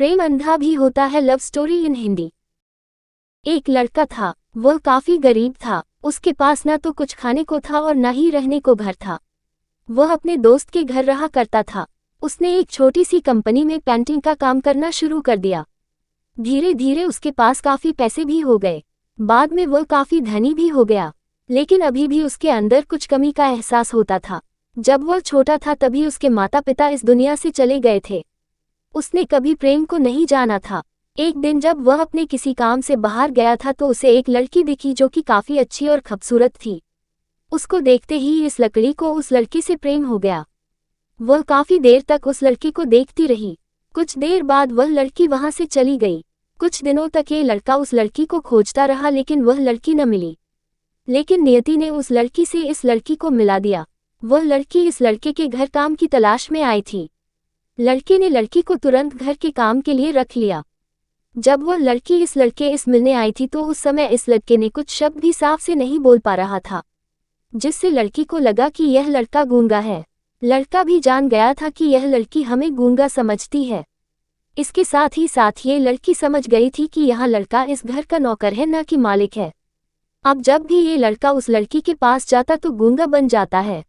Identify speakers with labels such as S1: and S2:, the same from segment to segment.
S1: प्रेम अंधा भी होता है लव स्टोरी इन हिंदी। एक लड़का था, वह काफी गरीब था। उसके पास ना तो कुछ खाने को था और ना ही रहने को घर था। वह अपने दोस्त के घर रहा करता था। उसने एक छोटी सी कंपनी में पेंटिंग का काम करना शुरू कर दिया। धीरे धीरे उसके पास काफी पैसे भी हो गए। बाद में वह काफी धनी भी हो गया, लेकिन अभी भी उसके अंदर कुछ कमी का एहसास होता था। जब वह छोटा था तभी उसके माता पिता इस दुनिया से चले गए थे। उसने कभी प्रेम को नहीं जाना था। एक दिन जब वह अपने किसी काम से बाहर गया था तो उसे एक लड़की दिखी जो कि काफी अच्छी और खूबसूरत थी। उसको देखते ही इस लड़की को उस लड़के से प्रेम हो गया। वह काफी देर तक उस लड़के को देखती रही। कुछ देर बाद वह लड़की वहां से चली गई। कुछ दिनों तक ये लड़का उस लड़की को खोजता रहा लेकिन वह लड़की न मिली। लेकिन नियति ने उस लड़की से इस लड़की को मिला दिया। वह लड़की इस लड़के के घर काम की तलाश में आई थी। लड़के ने लड़की को तुरंत घर के काम के लिए रख लिया। जब वह लड़की इस लड़के इस मिलने आई थी तो उस समय इस लड़के ने कुछ शब्द भी साफ से नहीं बोल पा रहा था, जिससे लड़की को लगा कि यह लड़का गूंगा है। लड़का भी जान गया था कि यह लड़की हमें गूंगा समझती है। इसके साथ ही ये लड़की समझ गई थी कि यह लड़का इस घर का नौकर है न कि मालिक है। अब जब भी ये लड़का उस लड़की के पास जाता तो गूंगा बन जाता है।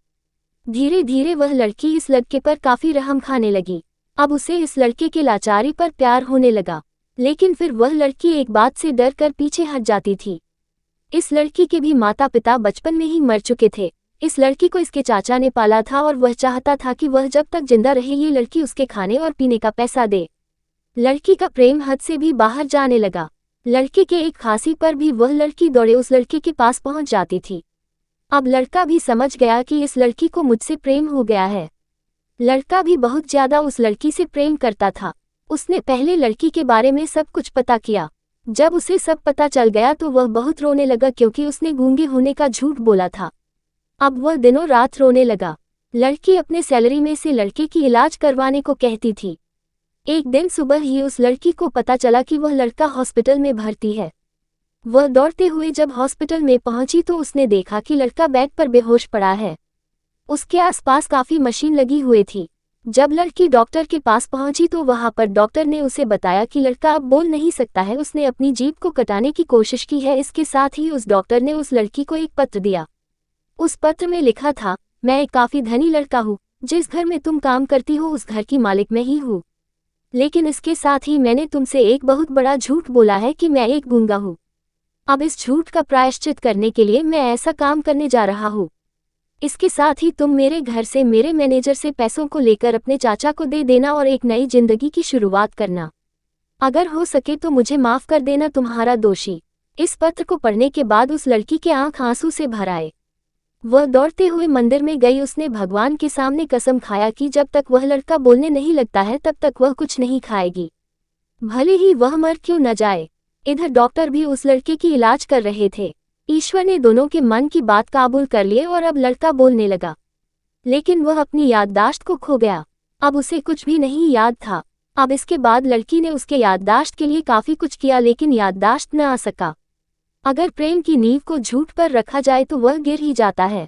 S1: धीरे धीरे वह लड़की इस लड़के पर काफी रहम खाने लगी। अब उसे इस लड़के के लाचारी पर प्यार होने लगा, लेकिन फिर वह लड़की एक बात से डर कर पीछे हट जाती थी। इस लड़की के भी माता पिता बचपन में ही मर चुके थे। इस लड़की को इसके चाचा ने पाला था और वह चाहता था कि वह जब तक जिंदा रहे ये लड़की उसके खाने और पीने का पैसा दे। लड़की का प्रेम हद से भी बाहर जाने लगा। लड़के के एक खांसी पर भी वह लड़की दौड़े उस लड़के के पास पहुंच जाती थी। अब लड़का भी समझ गया कि इस लड़की को मुझसे प्रेम हो गया है। लड़का भी बहुत ज्यादा उस लड़की से प्रेम करता था। उसने पहले लड़की के बारे में सब कुछ पता किया। जब उसे सब पता चल गया तो वह बहुत रोने लगा क्योंकि उसने गूंगे होने का झूठ बोला था। अब वह दिनों रात रोने लगा। लड़की अपने सैलरी में से लड़के की इलाज करवाने को कहती थी। एक दिन सुबह ही उस लड़की को पता चला कि वह लड़का हॉस्पिटल में भर्ती है। वह दौड़ते हुए जब हॉस्पिटल में पहुंची तो उसने देखा कि लड़का बेड पर बेहोश पड़ा है। उसके आसपास काफी मशीन लगी हुई थी। जब लड़की डॉक्टर के पास पहुंची तो वहां पर डॉक्टर ने उसे बताया कि लड़का अब बोल नहीं सकता है, उसने अपनी जीभ को कटाने की कोशिश की है। इसके साथ ही उस डॉक्टर ने उस लड़की को एक पत्र दिया। उस पत्र में लिखा था, मैं एक काफी धनी लड़का हूँ, जिस घर में तुम काम करती हो उस घर की मालिक मैं ही हूँ। लेकिन इसके साथ ही मैंने तुमसे एक बहुत बड़ा झूठ बोला है कि मैं एक गूंगा हूँ। अब इस झूठ का प्रायश्चित करने के लिए मैं ऐसा काम करने जा रहा हूँ। इसके साथ ही तुम मेरे घर से मेरे मैनेजर से पैसों को लेकर अपने चाचा को दे देना और एक नई जिंदगी की शुरुआत करना। अगर हो सके तो मुझे माफ कर देना, तुम्हारा दोषी। इस पत्र को पढ़ने के बाद उस लड़की के आंख आंसू से भर आए। वह दौड़ते हुए मंदिर में गई। उसने भगवान के सामने कसम खाया कि जब तक वह लड़का बोलने नहीं लगता है तब तक वह कुछ नहीं खाएगी, भले ही वह मर क्यों न जाए। इधर डॉक्टर भी उस लड़के की इलाज कर रहे थे। ईश्वर ने दोनों के मन की बात काबूल कर लिए और अब लड़का बोलने लगा, लेकिन वह अपनी याददाश्त को खो गया। अब उसे कुछ भी नहीं याद था। अब इसके बाद लड़की ने उसके याददाश्त के लिए काफी कुछ किया लेकिन याददाश्त न आ सका। अगर प्रेम की नींव को झूठ पर रखा जाए तो वह गिर ही जाता है।